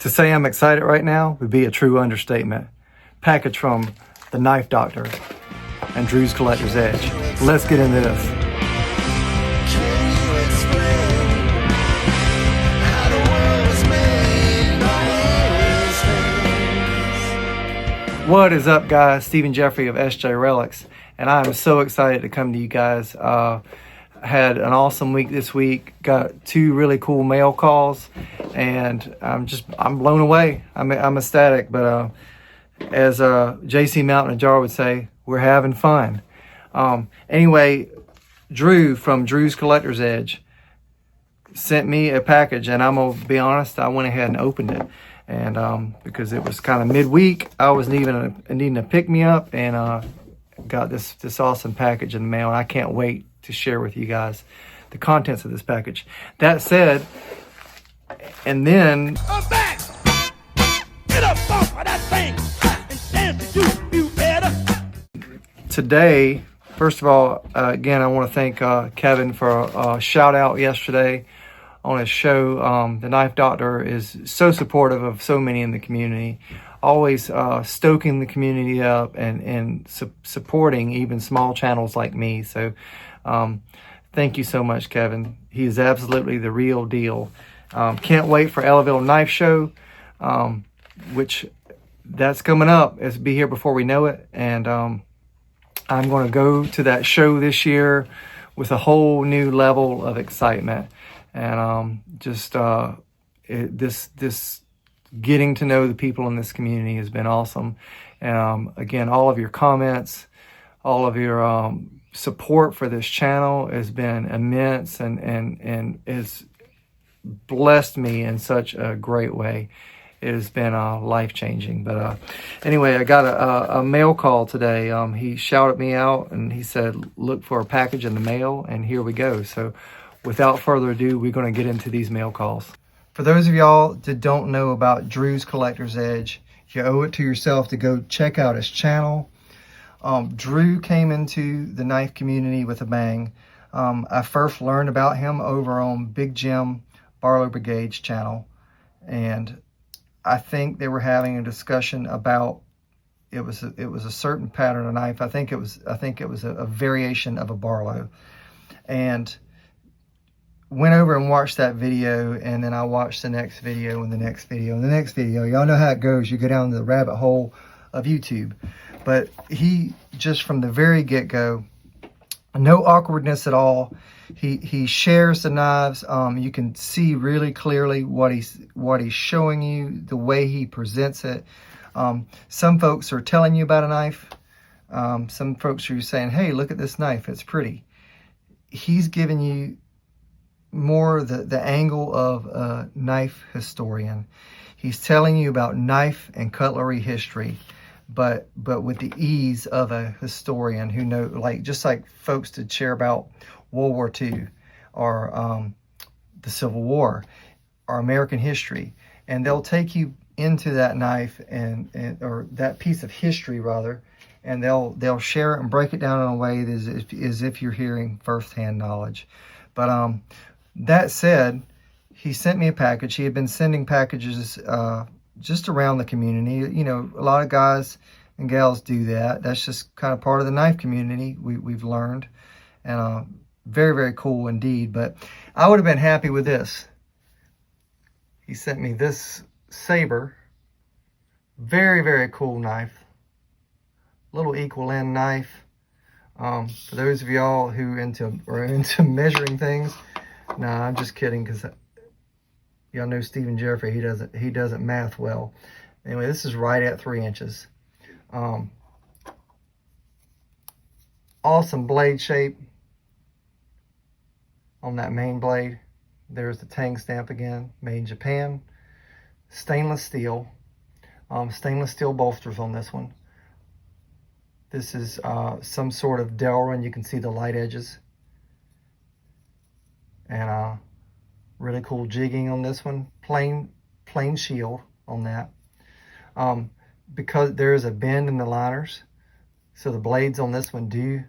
To say I'm excited right now would be a true understatement. Package from the Knife Doctor and Drew's Collector's Edge. Let's get into this. What is up, guys? Stephen Jeffrey of SJ Relics, and I'm so excited to come to you guys. Had an awesome week this week. Got 2 really cool mail calls, and I'm blown away. I'm ecstatic. But as JC Mountain and Jar would say, we're having fun. Anyway, Drew from Drew's Collector's Edge sent me a package, and I'm gonna be honest, I went ahead and opened it. And because it was kind of midweek, I was needing to pick me up, and got this awesome package in the mail. And I can't wait to share with you guys the contents of this package. That said, and then I'm back. Get up off of that thing and dance to you better. Today, first of all, again, I want to thank Kevin for a shout out yesterday on his show. The Knife Doctor is so supportive of so many in the community, always stoking the community up and supporting even small channels like me. So thank you so much, Kevin. He is absolutely the real deal. Can't wait for Ellaville Knife Show, which that's coming up. It'll be here before we know it. And I'm going to go to that show this year with a whole new level of excitement. And this getting to know the people in this community has been awesome. And again, all of your comments, all of your support for this channel has been immense, and has blessed me in such a great way. It has been life-changing. But anyway, I got a mail call today. He shouted me out, and he said, look for a package in the mail, and here we go. So without further ado, we're going to get into these mail calls. For those of y'all that don't know about Drew's Collector's Edge, you owe it to yourself to go check out his channel. Drew came into the knife community with a bang. I first learned about him over on Big Jim Barlow Brigade's channel, and I think they were having a discussion about it was a certain pattern of knife. I think it was a variation of a Barlow, and went over and watched that video, and then I watched the next video and the next video and the next video. Y'all know how it goes. You go down the rabbit hole of YouTube. But he, just from the very get-go, no awkwardness at all. He shares the knives. You can see really clearly what he's showing you, the way he presents it. Some folks are telling you about a knife. Some folks are saying, hey, look at this knife, it's pretty. He's giving you more the angle of a knife historian. He's telling you about knife and cutlery history, but with the ease of a historian who know, just like folks to share about World War II or the Civil War or American history, and they'll take you into that knife or that piece of history rather, and they'll share it and break it down in a way as if you're hearing firsthand knowledge. But that said, he sent me a package. He had been sending packages just around the community. You know, a lot of guys and gals do that. That's just kind of part of the knife community, we've learned. And very, very cool indeed. But I would have been happy with this. He sent me this saber. Very, very cool knife. Little equal end knife. For those of y'all who are into measuring things, nah, I'm just kidding, because y'all know Stephen Jeffrey, he doesn't math well. Anyway, this is right at 3 inches. Awesome blade shape on that main blade. There's the Tang stamp again, made in Japan. Stainless steel. Stainless steel bolsters on this one. This is some sort of Delrin. You can see the light edges. And really cool jigging on this one. Plain shield on that. Because there is a bend in the liners, so the blades on this one do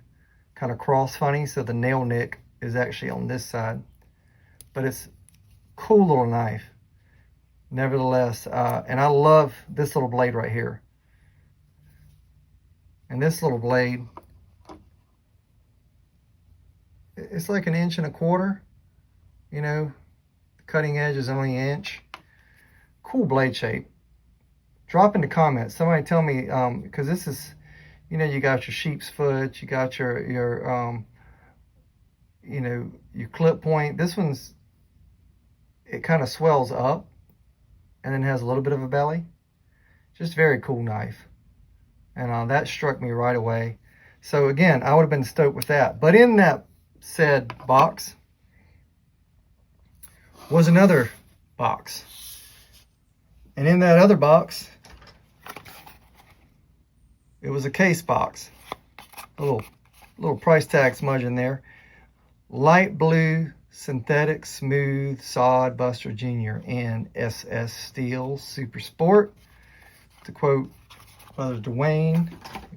kind of cross funny, so the nail nick is actually on this side. But it's a cool little knife. nevertheless, and I love this little blade right here. And this little blade, it's like 1.25 inches. You know, the cutting edge is only 1 inch. Cool blade shape. Drop in the comments. Somebody tell me, because this is, you know, you got your sheep's foot, you got your you know, your clip point. This one's, it kind of swells up and then has a little bit of a belly. Just very cool knife. And that struck me right away. So again, I would have been stoked with that. But in that said box was another box. And in that other box, it was a case box. A little price tag smudge in there. Light blue synthetic smooth Sod Buster Jr. in SS Steel Super Sport. To quote Brother Dwayne,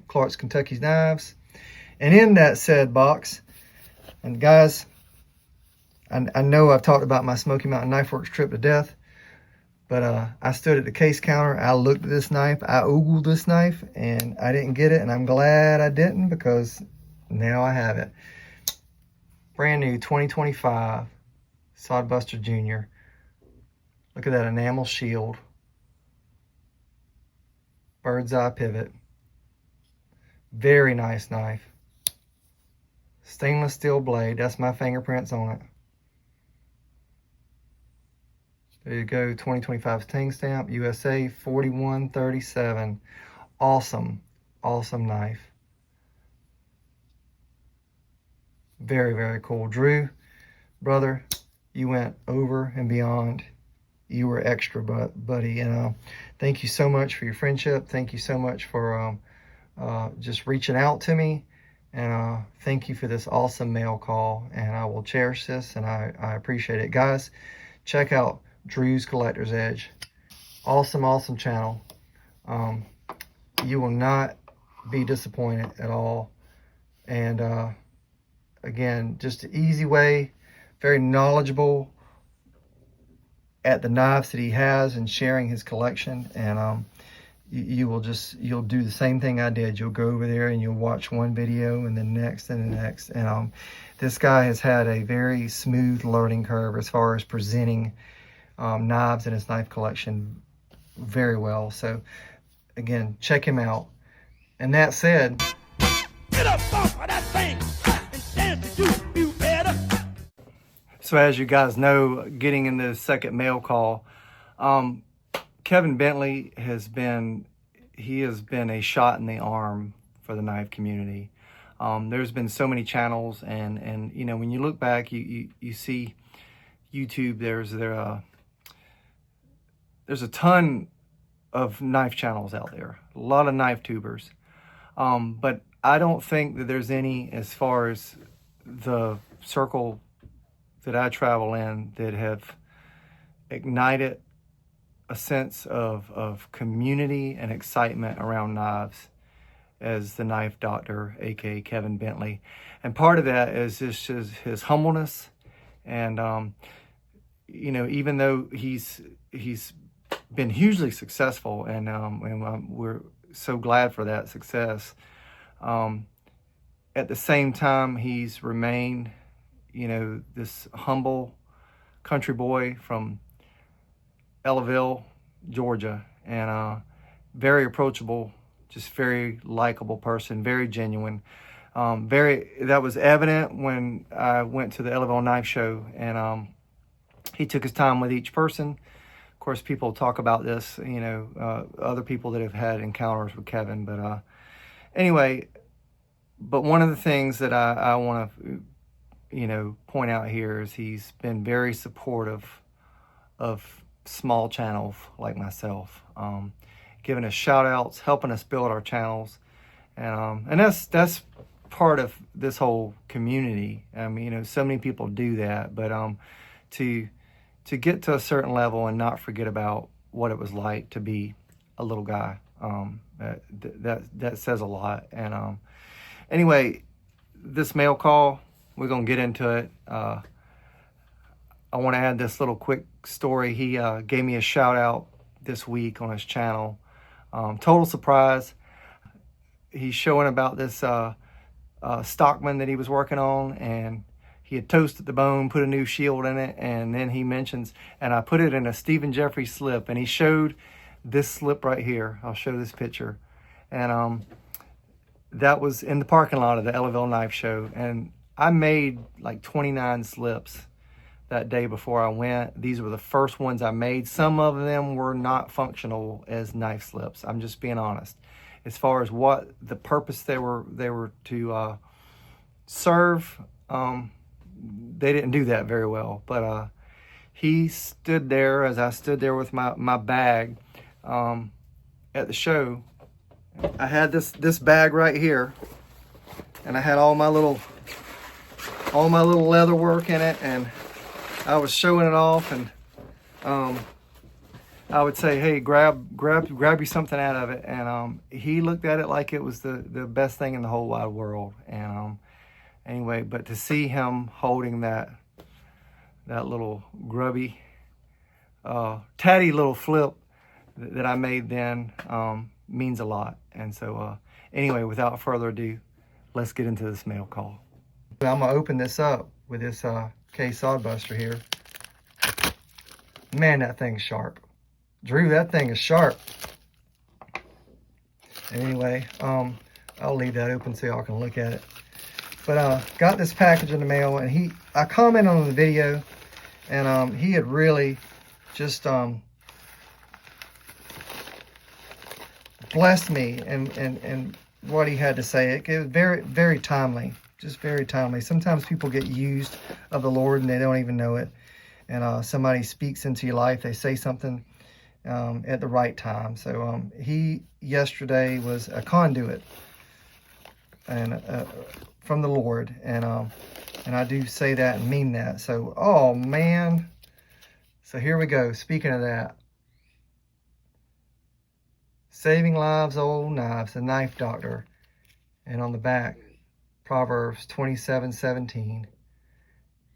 Clark's Kentucky's Knives. And in that said box, and guys, I know I've talked about my Smoky Mountain Knife Works trip to death, but I stood at the case counter, I looked at this knife, I oogled this knife, and I didn't get it, and I'm glad I didn't, because now I have it. Brand new 2025 Sod Buster Jr. Look at that enamel shield. Bird's eye pivot. Very nice knife. Stainless steel blade. That's my fingerprints on it. There you go. 2025 Ting stamp. USA 4137. Awesome. Awesome knife. Very, very cool. Drew, brother, you went over and beyond. You were extra, buddy. And thank you so much for your friendship. Thank you so much for just reaching out to me. And thank you for this awesome mail call. And I will cherish this, and I appreciate it. Guys, check out Drew's Collector's Edge. Awesome, awesome channel. You will not be disappointed at all. And again, just an easy way, very knowledgeable at the knives that he has and sharing his collection. And you'll do the same thing I did. You'll go over there and you'll watch one video and the next and the next. And this guy has had a very smooth learning curve as far as presenting knives in his knife collection very well. So again, check him out. And that said, Get up off of that thing and dance to you better. so as you guys know, getting into the second mail call, Kevin Bentley has been a shot in the arm for the knife community. There's been so many channels, and you know, when you look back, you see YouTube. There's a ton of knife channels out there, a lot of knife tubers, but I don't think that there's any, as far as the circle that I travel in, that have ignited a sense of community and excitement around knives as the Knife Doctor, aka Kevin Bentley. And part of that is just his humbleness, and you know, even though he's been hugely successful, and we're so glad for that success, at the same time he's remained, you know, this humble country boy from Ellaville, Georgia, and very approachable, just very likable person, very genuine. That was evident when I went to the Ellaville Knife Show, and he took his time with each person. Of course, people talk about this, you know, other people that have had encounters with Kevin, but anyway, but one of the things that I want to, you know, point out here is he's been very supportive of small channels like myself, giving us shout outs, helping us build our channels, and that's part of this whole community. I mean, you know, so many people do that, but to get to a certain level and not forget about what it was like to be a little guy, that says a lot. And anyway, this mail call, we're gonna get into it. I want to add this little quick story. He gave me a shout out this week on his channel. Total surprise. He's showing about this Stockman that he was working on, and he had toasted the bone, put a new shield in it, and then he mentions, and I put it in a Stephen Jeffrey slip, and he showed this slip right here. I'll show this picture. And that was in the parking lot of the Ellaville Knife Show, and I made like 29 slips that day before I went. These were the first ones I made. Some of them were not functional as knife slips. I'm just being honest. As far as what the purpose they were to serve, they didn't do that very well. But he stood there as I stood there with my bag at the show. I had this bag right here, and I had all my little leather work in it, and I was showing it off, and I would say, hey, grab you something out of it. And he looked at it like it was the best thing in the whole wide world. And anyway, but to see him holding that little grubby, tatty little flip that I made then means a lot. And so anyway, without further ado, let's get into this mail call. I'm gonna open this up with this Sod Buster here. Man, that thing's sharp. Drew, that thing is sharp. Anyway, I'll leave that open so y'all can look at it. But got this package in the mail, and I commented on the video, and he had really just blessed me and what he had to say. It was very, very timely. Just very timely. Sometimes people get used of the Lord and they don't even know it. And somebody speaks into your life. They say something at the right time. So he yesterday was a conduit and from the Lord. And I do say that and mean that. So, oh man. So here we go. Speaking of that. Saving lives, old knives, the knife doctor. And on the back, Proverbs 27:17,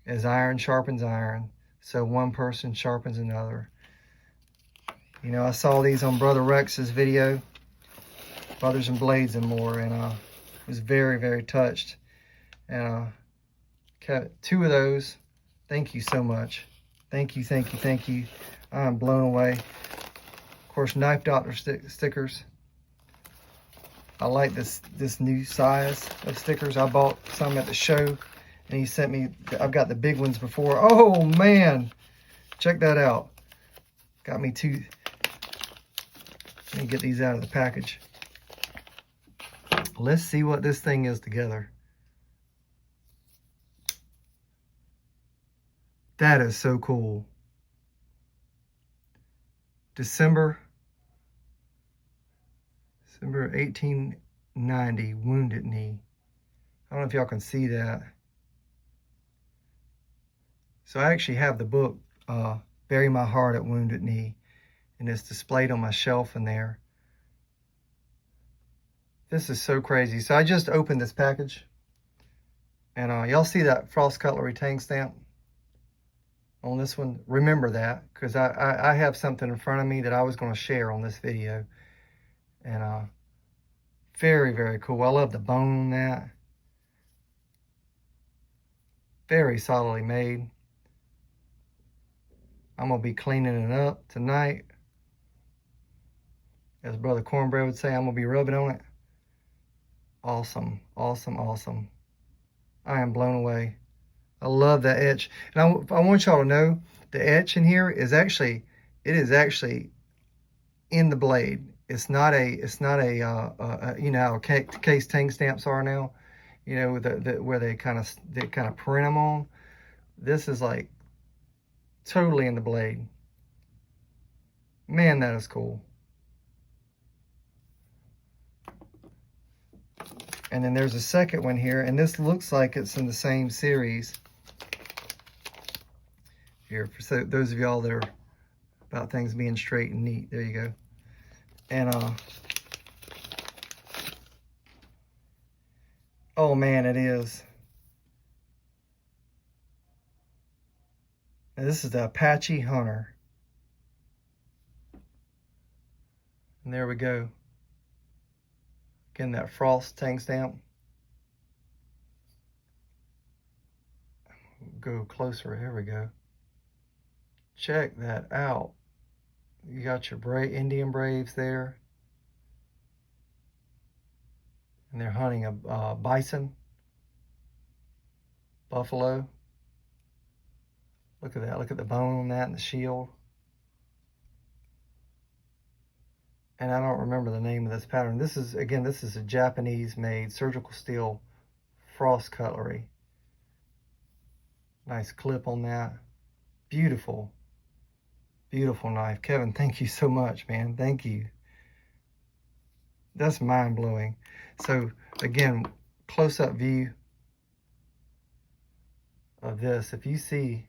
as iron sharpens iron, so one person sharpens another. You know, I saw these on Brother Rex's video, Brothers and Blades and More, and was very, very touched. And kept 2 of those. Thank you so much. Thank you, thank you, thank you. I'm blown away. Of course, Knife Doctor stickers. I like this new size of stickers. I bought some at the show, and he sent me, I've got the big ones before. Oh man, check that out. Got me 2. Let me get these out of the package. Let's see what this thing is together. That is so cool. December 1890, Wounded Knee. I don't know if y'all can see that. So I actually have the book, Bury My Heart at Wounded Knee, and it's displayed on my shelf in there. This is so crazy. So I just opened this package, and y'all see that Frost Cutlery tang stamp on this one? Remember that, because I have something in front of me that I was going to share on this video. And very, very cool. I love the bone on that. Very solidly made. I'm going to be cleaning it up tonight. As Brother Cornbread would say, I'm going to be rubbing on it. Awesome, awesome, awesome. I am blown away. I love that etch. And I want y'all to know, the etch in here is actually, it is actually in the blade. It's not a you know how case tang stamps are now, you know, where they kind of print them on. This is like totally in the blade. Man, that is cool. And then there's a second one here, and this looks like it's in the same series. Here, for those of y'all that are about things being straight and neat, there you go. And oh man, it is. Now this is the Apache Hunter. And there we go. Again, that frost tang stamp. Go closer, here we go. Check that out. You got your Indian braves there. And they're hunting a bison, buffalo. Look at that, look at the bone on that and the shield. And I don't remember the name of this pattern. This is, again, this is a Japanese made surgical steel frost cutlery. Nice clip on that. Beautiful, beautiful knife. Kevin, thank you so much, man. Thank you. That's mind-blowing. So again, close-up view of this. If you see,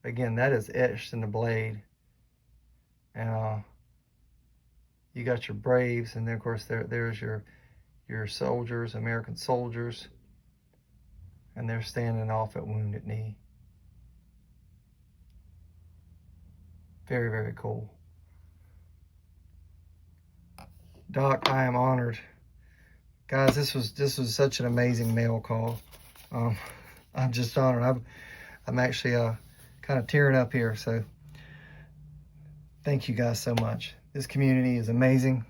again, that is etched in the blade. And you got your braves, and then of course there's your soldiers, American soldiers, and they're standing off at Wounded Knee. Very, very cool. Doc, I am honored. Guys, this was such an amazing mail call. I'm just honored. I'm actually kind of tearing up here. So thank you guys so much. This community is amazing.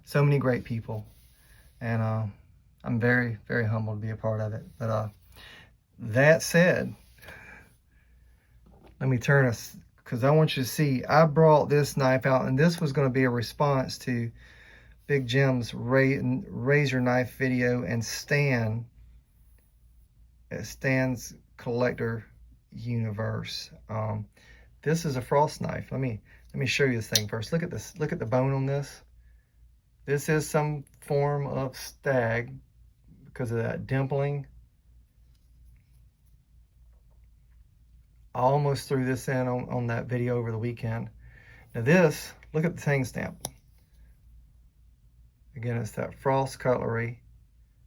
So many great people. And I'm very, very humbled to be a part of it. But that said, let me turn us, because I want you to see, I brought this knife out, and this was going to be a response to Big Jim's razor knife video and Stan's collector universe. This is a frost knife. Let me show you this thing first. Look at this. Look at the bone on this. This is some form of stag because of that dimpling. I almost threw this in on that video over the weekend. Now this, look at the tang stamp. Again, it's that frost cutlery,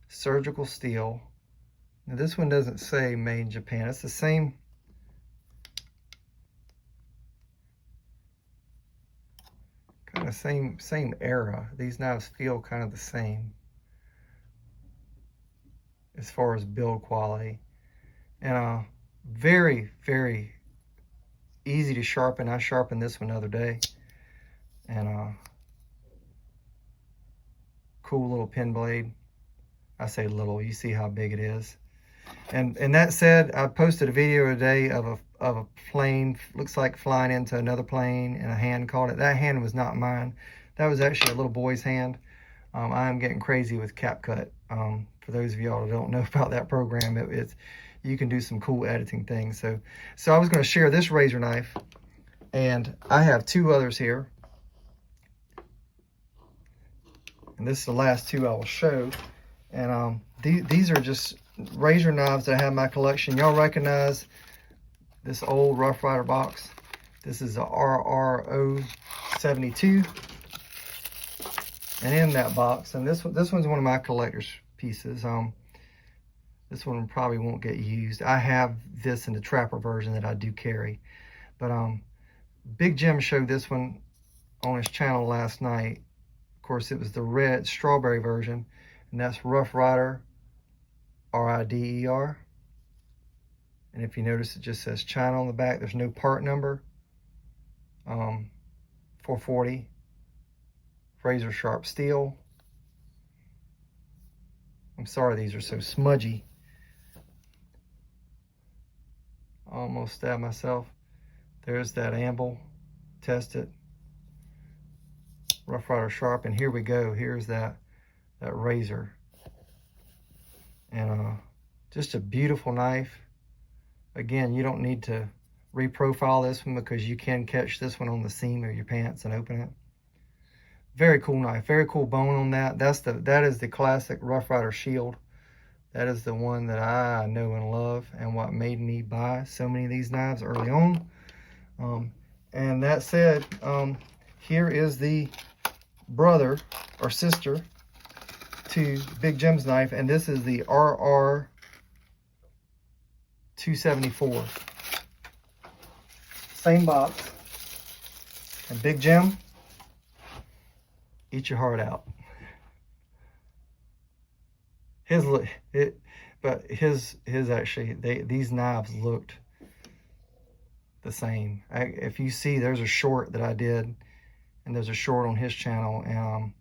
surgical steel. Now this one doesn't say made in Japan. It's the same. Kind of same era. These knives feel kind of the same as far as build quality. And very, very easy to sharpen. I sharpened this one the other day. And cool little pin blade. I say little, you see how big it is. And that said, I posted a video today of a plane, looks like flying into another plane, and a hand caught it. That hand was not mine. That was actually a little boy's hand. I am getting crazy with CapCut. For those of y'all who don't know about that program, you can do some cool editing things. So I was going to share this razor knife, and I have two others here. And this is the last two I will show. And these are just razor knives that I have in my collection. Y'all recognize this old Rough Rider box? This is a RRO 72. And in that box, and this one's one of my collector's pieces. This one probably won't get used. I have this in the Trapper version that I do carry. But Big Jim showed this one on his channel last night. Of course, it was the red strawberry version, and that's Rough Rider, RIDER. And if you notice, it just says China on the back. There's no part number. 440, razor sharp steel. I'm sorry these are so smudgy. Almost stabbed myself. There's that amble. Test it. Rough Rider sharp, and here we go. Here's that razor. And just a beautiful knife. Again, you don't need to reprofile this one because you can catch this one on the seam of your pants and open it. Very cool knife. Very cool bone on that. That is the classic Rough Rider shield. That is the one that I know and love, and what made me buy so many of these knives early on. And that said, here is the brother or sister to Big Jim's knife, and this is the RR 274. same box. And Big Jim, eat your heart out. His look, his actually, these knives looked the same. If you see, there's a short that I did, and there's a short on his channel, and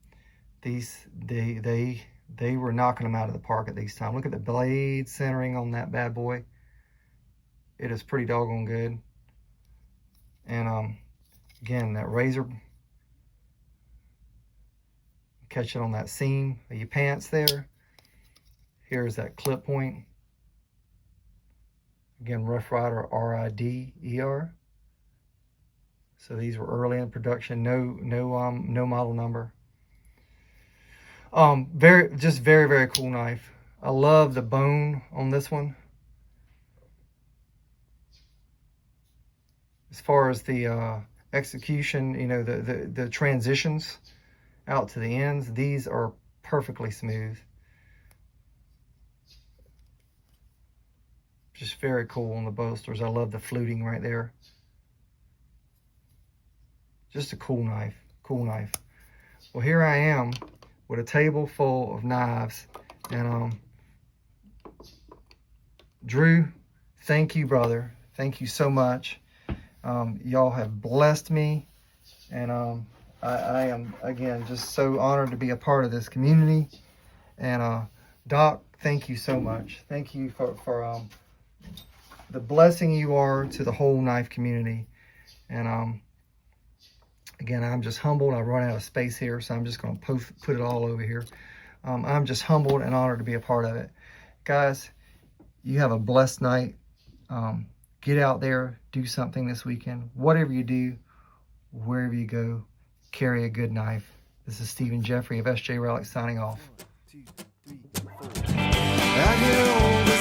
they were knocking them out of the park at these times. Look at the blade centering on that bad boy. It is pretty doggone good. And again, that razor, catch it on that seam of your pants there. Here's that clip point. Again, Rough Rider, R-I-D-E-R. So these were early in production. No model number. Very cool knife. I love the bone on this one. As far as the execution, you know, the transitions out to the ends, these are perfectly smooth. Just very cool on the bolsters. I love the fluting right there. Just a cool knife, cool knife. Well, here I am with a table full of knives, and Drew, thank you, brother. Thank you so much. Y'all have blessed me, and I am, again, just so honored to be a part of this community. And Doc, thank you so much. Thank you for the blessing you are to the whole knife community. And again, I'm just humbled. I run out of space here, so I'm just going to put it all over here. I'm just humbled and honored to be a part of it. Guys, you have a blessed night. Get out there, do something this weekend. Whatever you do, wherever you go, carry a good knife. This is Stephen Jeffrey of SJ Relics signing off. 1, 2, 3, 4.